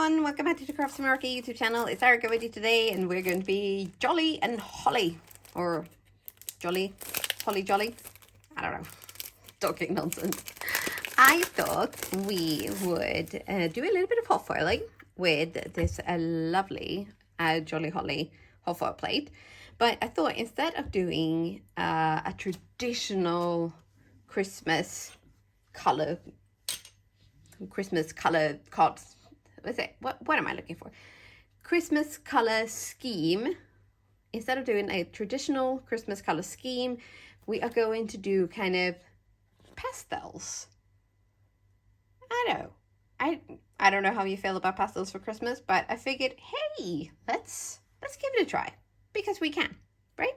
everyone, welcome back to the Craft Meraki YouTube channel. It's Erica with you today, and we're going to be jolly and holly, or jolly, holly jolly, I don't know, talking nonsense. I thought we would do a little bit of hot foiling with this lovely Jolly Holly hot foil plate, but I thought instead of doing a traditional Christmas color cards. What am I looking for? Christmas color scheme. Instead of doing a traditional Christmas color scheme, we are going to do kind of pastels. I don't know how you feel about pastels for Christmas, but I figured, hey, let's give it a try because we can, right?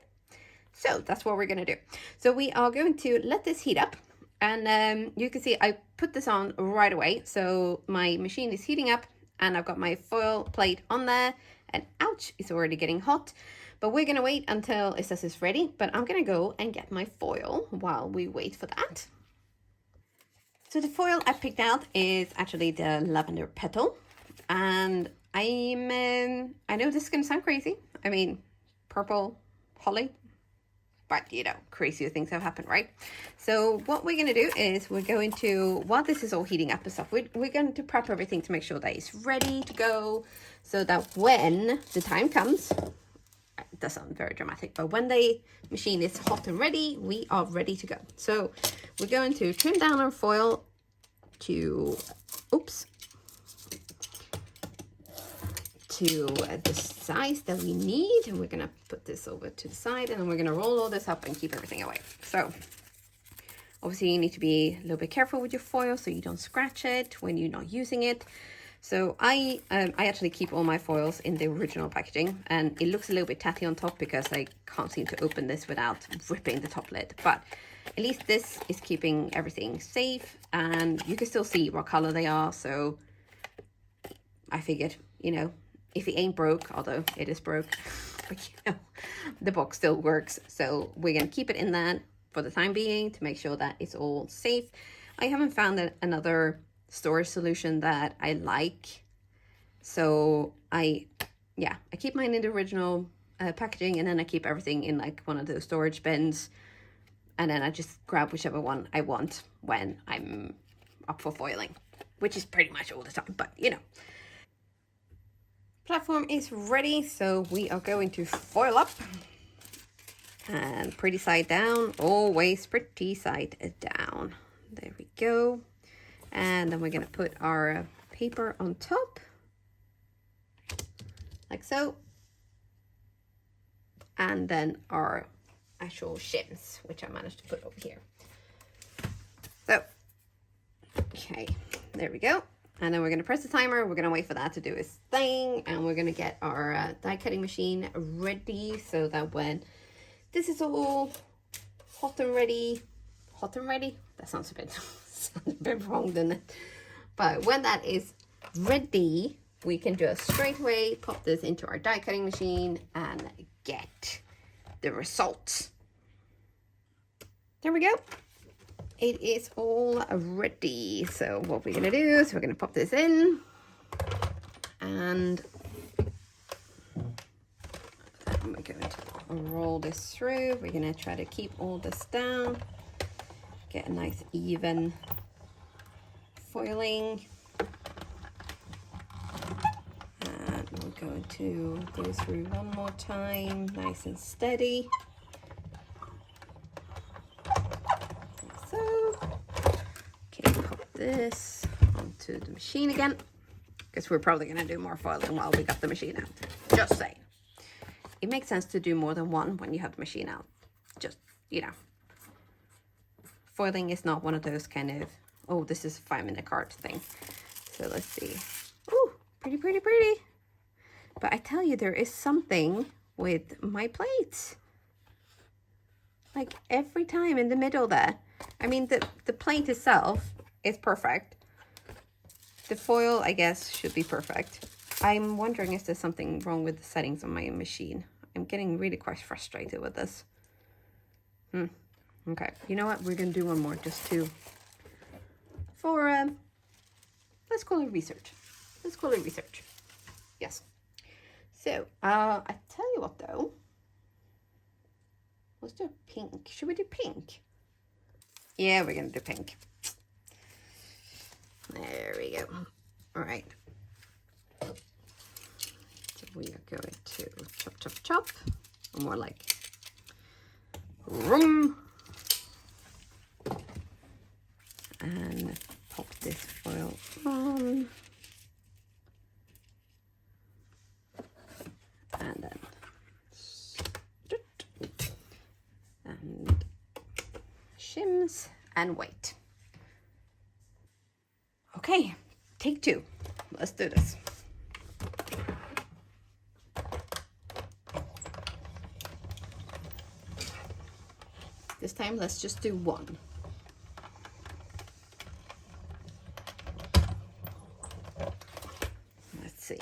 So that's what we're gonna do. So we are going to let this heat up. And you can see I put this on right away. So my machine is heating up and I've got my foil plate on there, and ouch, it's already getting hot. But we're gonna wait until it says it's ready, but I'm gonna go and get my foil while we wait for that. So the foil I picked out is actually the Lavender Petal. And I know this is gonna sound crazy. I mean, purple holly. But, you know, crazier things have happened, right? So what we're going to do is we're going to, while this is all heating up and stuff, we're going to prep everything to make sure that it's ready to go, so that when the time comes, it does sound very dramatic, but when the machine is hot and ready, we are ready to go. So we're going to trim down our foil to, the size that we need, and we're gonna put this over to the side, and then we're gonna roll all this up and keep everything away. So obviously you need to be a little bit careful with your foil so you don't scratch it when you're not using it. So I actually keep all my foils in the original packaging, and it looks a little bit tatty on top because I can't seem to open this without ripping the top lid, but at least this is keeping everything safe, and you can still see what color they are. So I figured, you know, if it ain't broke, although it is broke, but you know, the box still works. So we're going to keep it in that for the time being to make sure that it's all safe. I haven't found another storage solution that I like. So I keep mine in the original packaging, and then I keep everything in like one of those storage bins. And then I just grab whichever one I want when I'm up for foiling, which is pretty much all the time, but you know. Platform is ready, so we are going to foil up, and pretty side down, always pretty side down. There we go. And then we're going to put our paper on top like so, and then our actual shims, which I managed to put over here. So okay, there we go. And then we're going to press the timer. We're going to wait for that to do its thing. And we're going to get our die cutting machine ready, so that when this is all hot and ready, that sounds a bit wrong, doesn't it? But when that is ready, we can just straight away pop this into our die cutting machine and get the results. There we go. It is all ready. So what we're gonna do is we're gonna pop this in, and then we're going to roll this through. We're gonna try to keep all this down, get a nice even foiling, and we're going to go through one more time, nice and steady. This onto the machine again, because we're probably going to do more foiling while we got the machine out. Just saying. It makes sense to do more than one when you have the machine out. Just, you know. Foiling is not one of those kind of, oh, this is a 5-minute card thing. So let's see. Ooh, pretty, pretty, pretty. But I tell you, there is something with my plates. Like every time in the middle there. I mean, the plate itself is perfect. The foil, I guess, should be perfect. I'm wondering if there's something wrong with the settings on my machine. I'm getting really quite frustrated with this. Okay, you know what? We're gonna do one more just to, for, let's call it research. Let's call it research. Yes. So, I tell you what though. Let's do pink. Should we do pink? Yeah, we're gonna do pink. There we go. All right. So we are going to chop, chop, chop. More like room. And pop this foil on. And then and shims and wait. Okay, take 2. Let's do this. This time, let's just do 1. Let's see.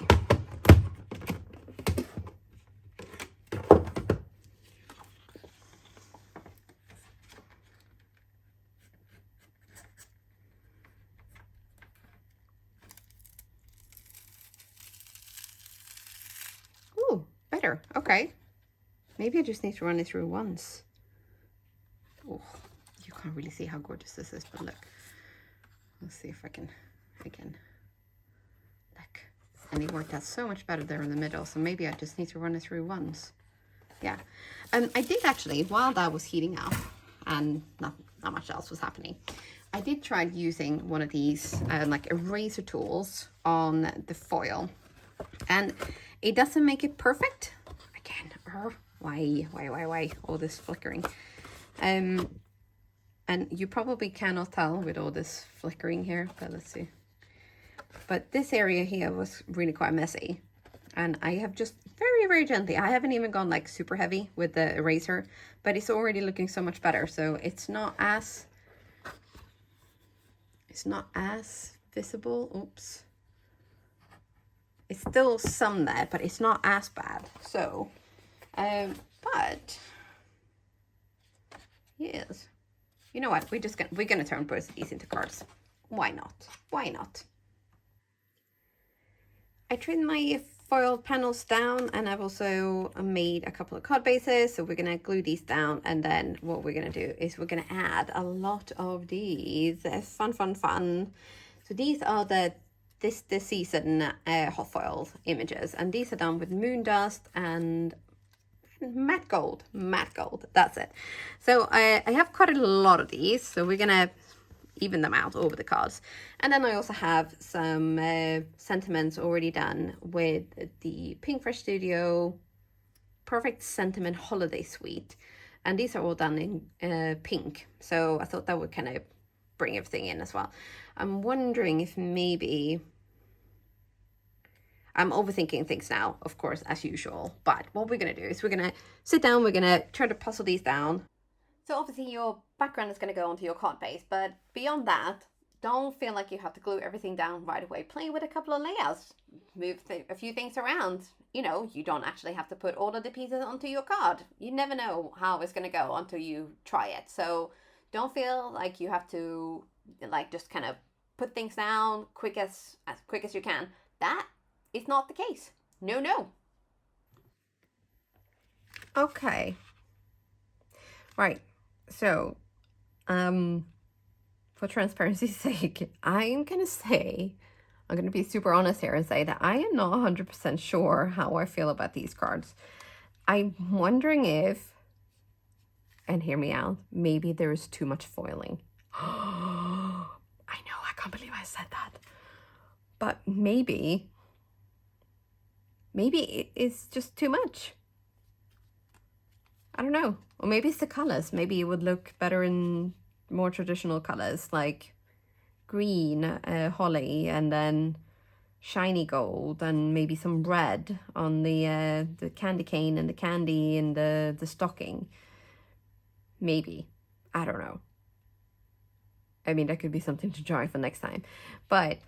Ooh, better. Okay. Maybe I just need to run it through once. Oh, you can't really see how gorgeous this is, but look. Let's see if I can, again. Look. And it worked out so much better there in the middle, so maybe I just need to run it through once. Yeah. I did actually, while that was heating up, and not much else was happening, I did try using one of these like eraser tools on the foil. And it doesn't make it perfect. Again, why? All this flickering. And you probably cannot tell with all this flickering here, but let's see. But this area here was really quite messy. And I have just very, very gently, I haven't even gone like super heavy with the eraser, but it's already looking so much better. So it's not as visible. Oops. It's still some there, but it's not as bad. So, but yes, you know what? We're gonna turn both of these into cards. Why not? Why not? I trimmed my foil panels down, and I've also made a couple of card bases. So we're gonna glue these down, and then what we're gonna do is we're gonna add a lot of these fun. So these are this season hot foil images, and these are done with Moondust and matte gold. That's it. So I have quite a lot of these, so we're gonna even them out over the cards. And then I also have some sentiments already done with the Pink Fresh Studio Perfect Sentiment Holiday Suite, and these are all done in pink, so I thought that would kind of bring everything in as well. I'm wondering if maybe I'm overthinking things now, of course, as usual, but what we're gonna do is we're gonna sit down, we're gonna try to puzzle these down. So obviously your background is going to go onto your card base, but beyond that, don't feel like you have to glue everything down right away. Play with a couple of layouts, move a few things around. You know, you don't actually have to put all of the pieces onto your card. You never know how it's going to go until you try it. So don't feel like you have to like just kind of put things down as quick as you can. That is not the case. No. Okay. Right. So, for transparency's sake, I'm going to be super honest here and say that I am not 100% sure how I feel about these cards. I'm wondering if, and hear me out, maybe there is too much foiling. I know, I can't believe I said that. But maybe it's just too much. I don't know. Or maybe it's the colors. Maybe it would look better in more traditional colors like green, holly, and then shiny gold, and maybe some red on the candy cane and the candy and the stocking. Maybe. I don't know. I mean, that could be something to try for next time. But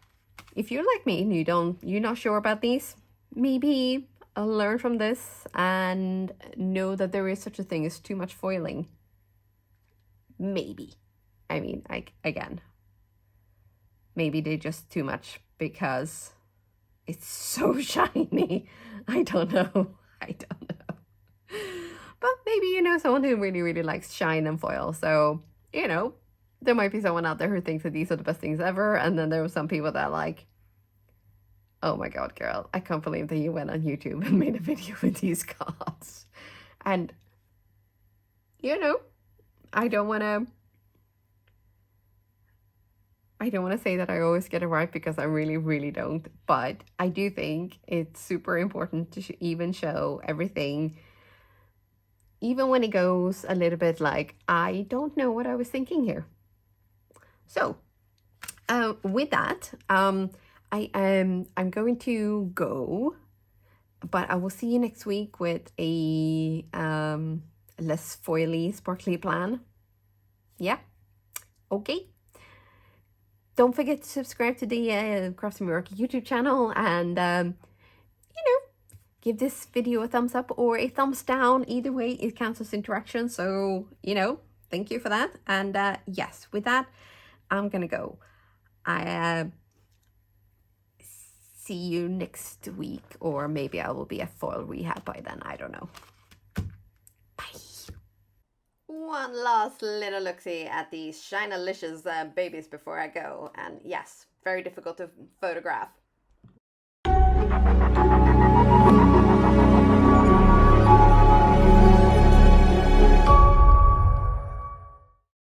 if you're like me and you're not sure about these, maybe I'll learn from this and know that there is such a thing as too much foiling. Maybe. I mean, again, maybe they're just too much because It's so shiny. I don't know. I don't know. But maybe, you know, someone who really, really likes shine and foil. So, you know, there might be someone out there who thinks that these are the best things ever. And then there were some people that like, oh my God, girl, I can't believe that you went on YouTube and made a video with these cards. And, you know, I don't want to say that I always get it right, because I really, really don't. But I do think it's super important to even show everything, even when it goes a little bit like, I don't know what I was thinking here. So, with that, I'm going to go, but I will see you next week with a less foily, sparkly plan. Yeah, okay. Don't forget to subscribe to the Craft Meraki YouTube channel, and you know, give this video a thumbs up or a thumbs down. Either way, it counts as interaction. So, you know, thank you for that. And yes, with that, I'm gonna go. I see you next week, or maybe I will be at foil rehab by then. I don't know. Bye. One last little look-see at these Shine-alicious babies before I go. And yes, very difficult to photograph.